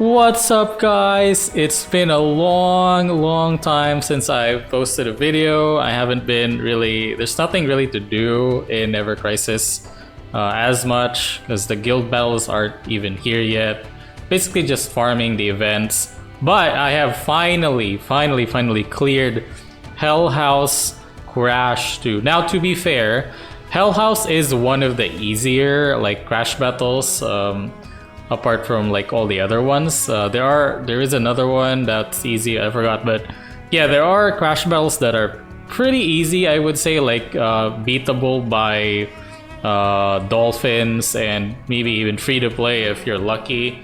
What's up, guys? It's been a long time since I posted a video. I haven't been really, there's nothing really to do in Never Crisis as much because the guild battles aren't even here yet. Basically just farming the events. But I have finally cleared Hell House Crash 2. Now, to be fair, Hell House is one of the easier like crash battles. Apart from like all the other ones, there is another one that's easy. I forgot, but yeah, there are crash battles that are pretty easy. I would say like beatable by dolphins and maybe even free to play if you're lucky.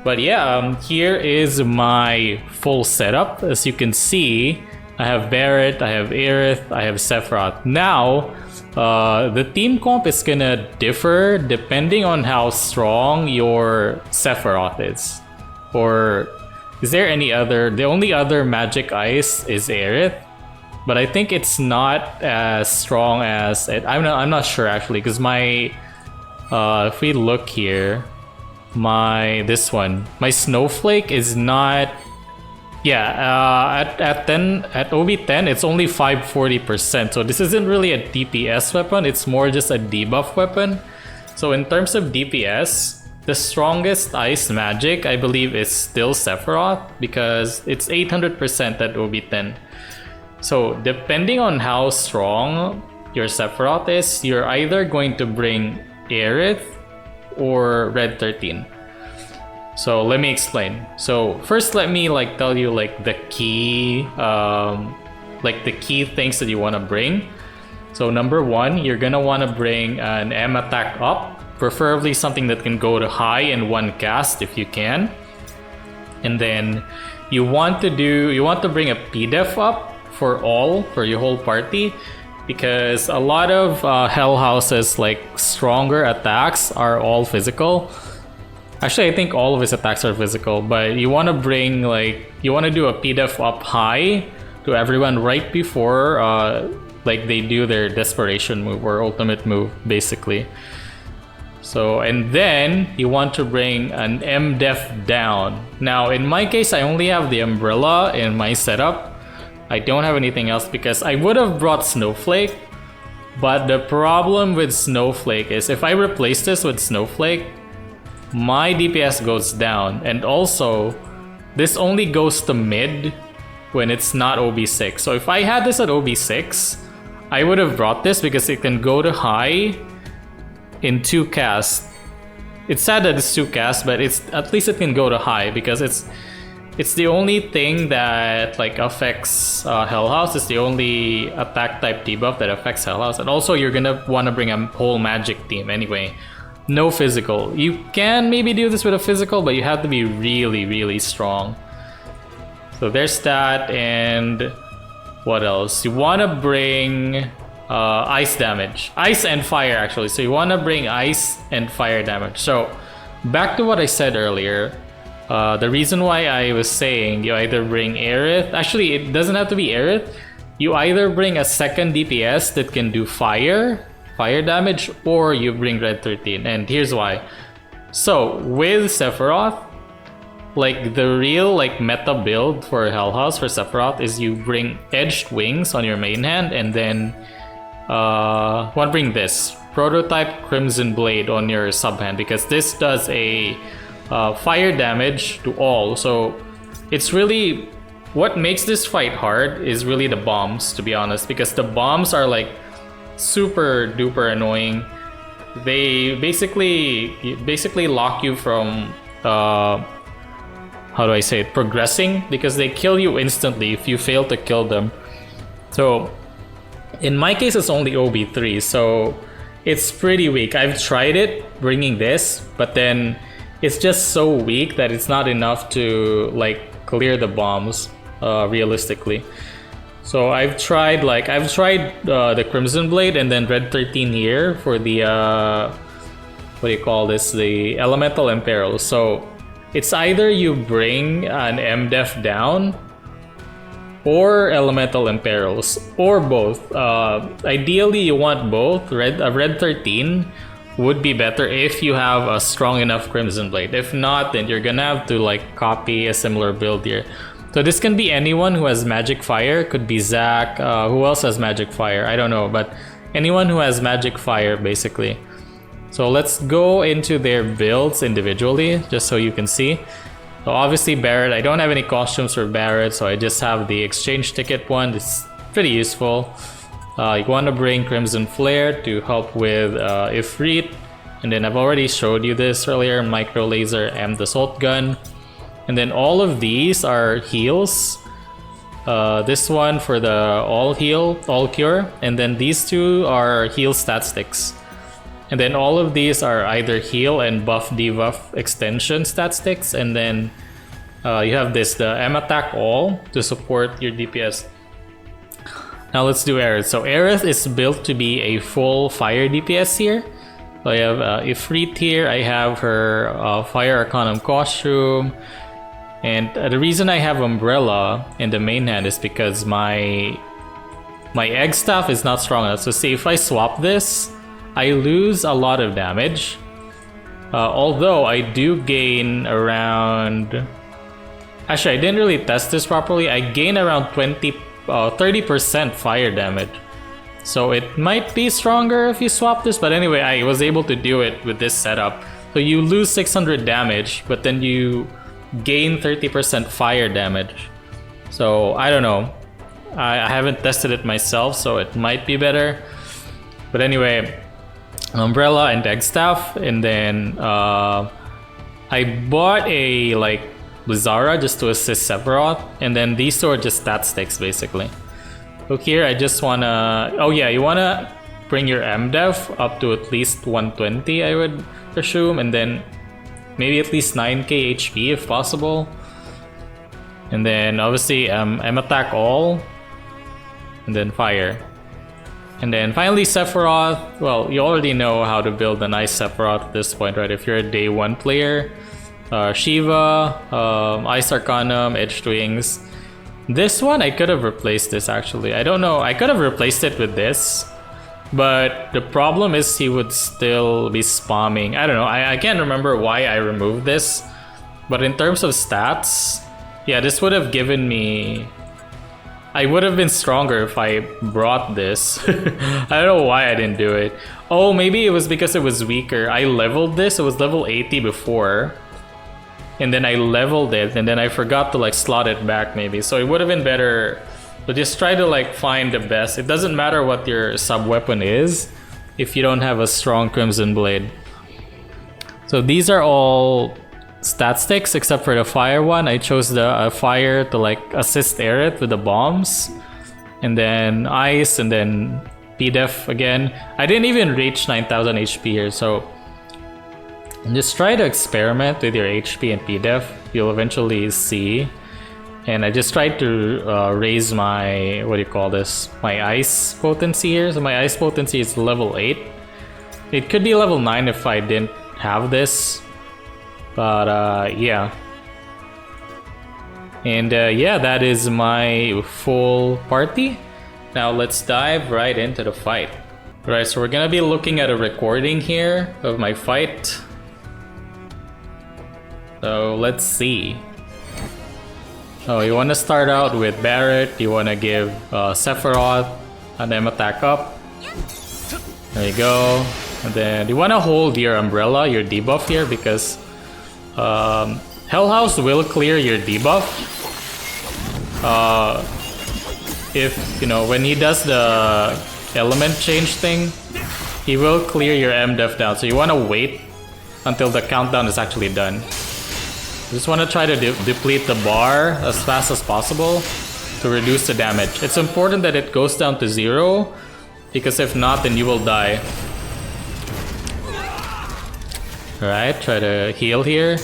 But yeah, here is my full setup. As you can see, I have Barret, I have Aerith, I have Sephiroth. Now, the team comp is gonna differ depending on how strong your Sephiroth is. Or is there any other? The only other magic ice is Aerith, but I think it's not as strong as it. I'm not sure actually, because my if we look here, my Snowflake is not. Yeah, at OB10 it's only 540%, so this isn't really a DPS weapon, it's more just a debuff weapon. So in terms of DPS, the strongest ice magic I believe is still Sephiroth because it's 800% at OB10. So depending on how strong your Sephiroth is, you're either going to bring Aerith or Red 13. So let me explain. So first, let me like tell you like the key things that you want to bring. So number one, you're gonna want to bring an M attack up, preferably something that can go to high in one cast if you can. And then you want to bring a P-def up for your whole party, because a lot of Hell House's like stronger attacks are all physical. Actually, I think all of his attacks are physical, but you want to do a P-def up high to everyone right before they do their desperation move or ultimate move, basically. So, and then you want to bring an M-def down. Now, in my case, I only have the umbrella in my setup. I don't have anything else because I would have brought Snowflake, but the problem with Snowflake is if I replace this with Snowflake, my DPS goes down, and also this only goes to mid when it's not OB6. So if I had this at OB6, I would have brought this because it can go to high in 2 casts. It's sad that it's 2 casts, but at least it can go to high because it's the only thing that like affects Hell House. It's the only attack type debuff that affects Hell House, and also you're gonna want to bring a whole magic team anyway. No physical. You can maybe do this with a physical, but you have to be really strong. So there's that, and what else? You want to bring ice damage. Ice and fire, actually. So you want to bring ice and fire damage. So back to what I said earlier. The reason why I was saying you either bring Aerith. Actually, it doesn't have to be Aerith. You either bring a second DPS that can do fire damage, or you bring Red 13, and here's why. So with Sephiroth, like the real like meta build for Hell House for Sephiroth is you bring edged wings on your main hand, and then want to bring this prototype Crimson Blade on your sub hand, because this does a fire damage to all. So it's really what makes this fight hard is really the bombs, to be honest, because the bombs are like super duper annoying. They basically lock you from how do I say it, progressing, because they kill you instantly if you fail to kill them. So in my case it's only OB3, so it's pretty weak. I've tried it bringing this, but then it's just so weak that it's not enough to like clear the bombs realistically. So I've tried the Crimson Blade and then Red 13 here for the what do you call this, the Elemental Imperil. So it's either you bring an M-def down or Elemental Imperils, or both. Ideally you want both. Red 13 would be better if you have a strong enough Crimson Blade. If not, then you're gonna have to like copy a similar build here. So this can be anyone who has Magic Fire. Could be Zac. Who else has Magic Fire? I don't know, but anyone who has Magic Fire basically. So let's go into their builds individually just so you can see. So obviously Barret, I don't have any costumes for Barret, so I just have the exchange ticket one. It's pretty useful. You want to bring Crimson Flare to help with Ifrit. And then I've already showed you this earlier, Micro Laser and the Assault Gun. And then all of these are heals. This one for the all heal, all cure. And then these two are heal stat sticks. And then all of these are either heal and buff debuff extension stat sticks. And then you have this, the M attack all to support your DPS. Now let's do Aerith. So Aerith is built to be a full fire DPS here. So I have Ifrit here. I have her Fire Arcanum costume. And the reason I have Umbrella in the main hand is because my Egg Staff is not strong enough. So see, if I swap this, I lose a lot of damage. Although I do gain around... Actually, I didn't really test this properly. I gain around 30% fire damage. So it might be stronger if you swap this, but anyway, I was able to do it with this setup. So you lose 600 damage, but then you gain 30% fire damage. So I don't know. I haven't tested it myself, so it might be better. But anyway, Umbrella and Egg Staff, and then I bought a like Blizzara just to assist Sephiroth, and then these two are just stat sticks basically. So here I just wanna, oh yeah, you wanna bring your MDef up to at least 120 I would assume, and then maybe at least 9k HP if possible. And then obviously M attack all, and then fire. And then finally Sephiroth. Well, you already know how to build a nice Sephiroth at this point, right? If you're a day one player. Shiva, Ice Arcanum, Edged Wings. This one, I could have replaced this actually. I don't know, I could have replaced it with this. But the problem is he would still be spamming. I don't know, I can't remember why I removed this. But in terms of stats, yeah, this would have given me... I would have been stronger if I brought this. I don't know why I didn't do it. Oh, maybe it was because it was weaker. I leveled this, it was level 80 before. And then I leveled it, and then I forgot to like slot it back maybe. So it would have been better to just try to like find the best. It doesn't matter what your sub-weapon is if you don't have a strong Crimson Blade. So these are all stat sticks except for the fire one. I chose the fire to like assist Aerith with the bombs. And then ice, and then P-Def again. I didn't even reach 9000 HP here, so just try to experiment with your HP and P-Def. You'll eventually see. And I just tried to raise my, what do you call this? My ice potency here. So my ice potency is level 8. It could be level 9 if I didn't have this. But yeah. And yeah, that is my full party. Now let's dive right into the fight. Alright, so we're gonna be looking at a recording here of my fight. So let's see. Oh, you want to start out with Barret. You want to give Sephiroth an M attack up. There you go. And then you want to hold your umbrella, your debuff here, because Hell House will clear your debuff. If, you know, when he does the element change thing, he will clear your MDef down. So you want to wait until the countdown is actually done. Just want to try to deplete the bar as fast as possible to reduce the damage. It's important that it goes down to 0, because if not, then you will die. Alright, try to heal here.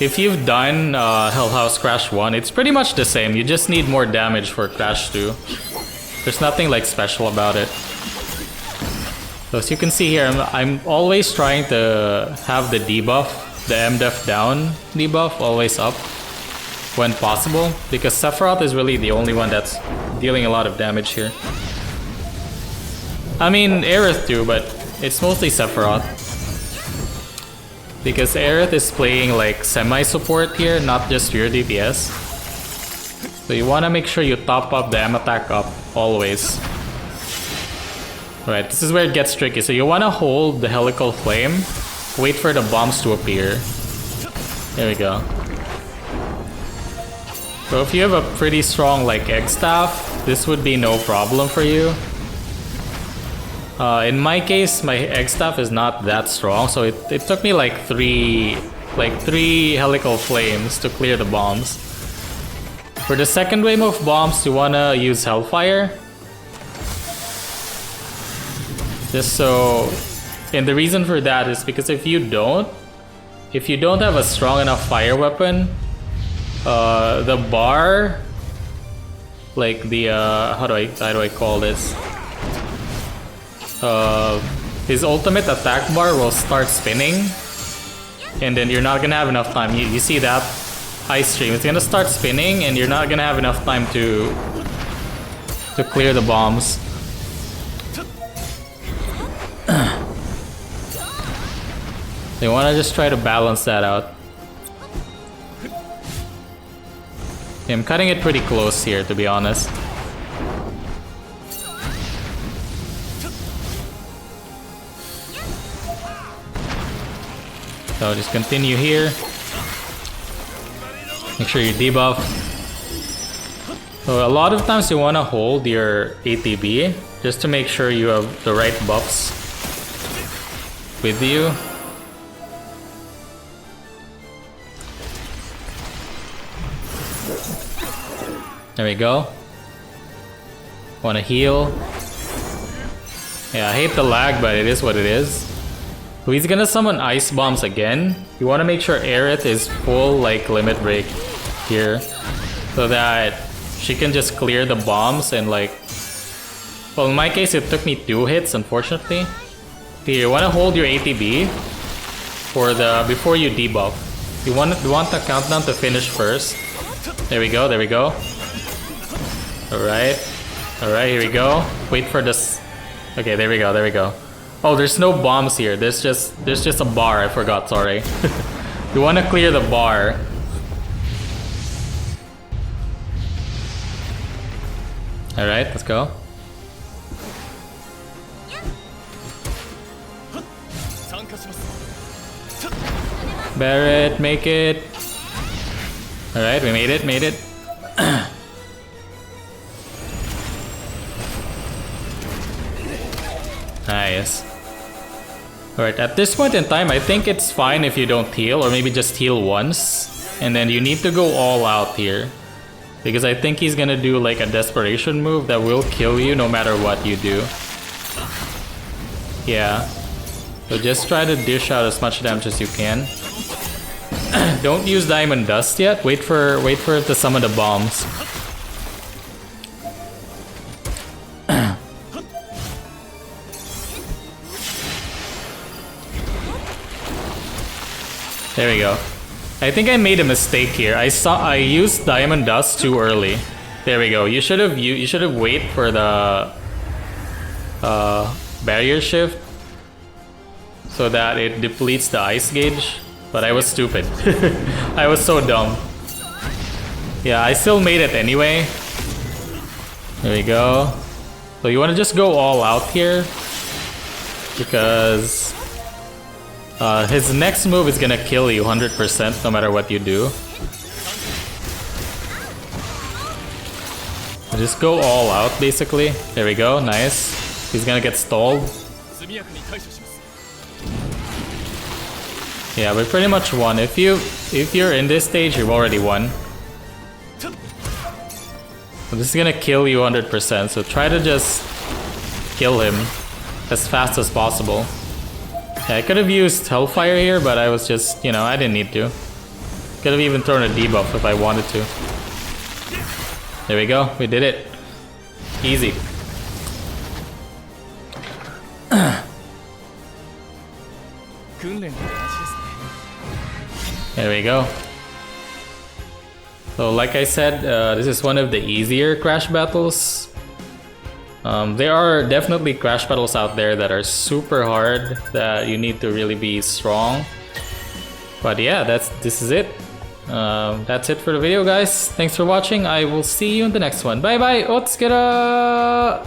If you've done Hell House Crash 1, it's pretty much the same. You just need more damage for Crash 2. There's nothing like special about it. So as you can see here, I'm always trying to have the debuff, the MDef down debuff, always up when possible, because Sephiroth is really the only one that's dealing a lot of damage here. I mean, Aerith too, but it's mostly Sephiroth. Because Aerith is playing like semi-support here, not just pure DPS. So you want to make sure you top up the M attack up, always. Right, this is where it gets tricky. So you want to hold the Helical Flame, wait for the bombs to appear. There we go. So if you have a pretty strong like Egg Staff, this would be no problem for you. In my case, my Egg Staff is not that strong, so it took me like three Helical Flames to clear the bombs. For the second wave of bombs, you wanna use Hellfire. Just so... And the reason for that is because if you don't have a strong enough fire weapon, the bar, like the how do I call this? His ultimate attack bar will start spinning, and then you're not gonna have enough time. You see that ice stream? It's gonna start spinning, and you're not gonna have enough time to clear the bombs. You wanna just try to balance that out. Yeah, I'm cutting it pretty close here, to be honest. So just continue here. Make sure you debuff. So a lot of times you want to hold your ATB just to make sure you have the right buffs with you. There we go. Want to heal. Yeah, I hate the lag, but it is what it is. So he's gonna summon Ice Bombs again. You want to make sure Aerith is full like limit break here, so that she can just clear the bombs and like... Well, in my case, it took me 2 hits, unfortunately. Here, you want to hold your ATB for before you debuff. You want the countdown to finish first. There we go. There we go. All right. Here we go. Wait for this. Okay, there we go. There we go. Oh, there's no bombs here. There's just a bar. I forgot. Sorry. You want to clear the bar. All right, let's go. Barret, make it. All right, we made it. Nice. Alright, at this point in time, I think it's fine if you don't heal, or maybe just heal once. And then you need to go all out here. Because I think he's gonna do like a desperation move that will kill you no matter what you do. Yeah. So just try to dish out as much damage as you can. Don't use Diamond Dust yet. Wait for it to summon the bombs. There we go. I think I made a mistake here. I used Diamond Dust too early. There we go. You should have waited for the barrier shift so that it depletes the ice gauge. But I was stupid. I was so dumb. Yeah, I still made it anyway. There we go. So you want to just go all out here because his next move is gonna kill you 100% no matter what you do. Just go all out basically. There we go, nice. He's gonna get stalled. Yeah, we pretty much won. If you're in this stage, you've already won. So this is gonna kill you 100%, so try to just kill him as fast as possible. Yeah, I could have used Hellfire here, but I was just, you know, I didn't need to. Could have even thrown a debuff if I wanted to. There we go, we did it. Easy. There we go. So like I said, this is one of the easier Crash battles. There are definitely crash battles out there that are super hard that you need to really be strong. But yeah, this is it. That's it for the video, guys. Thanks for watching. I will see you in the next one. Bye bye. Otskara!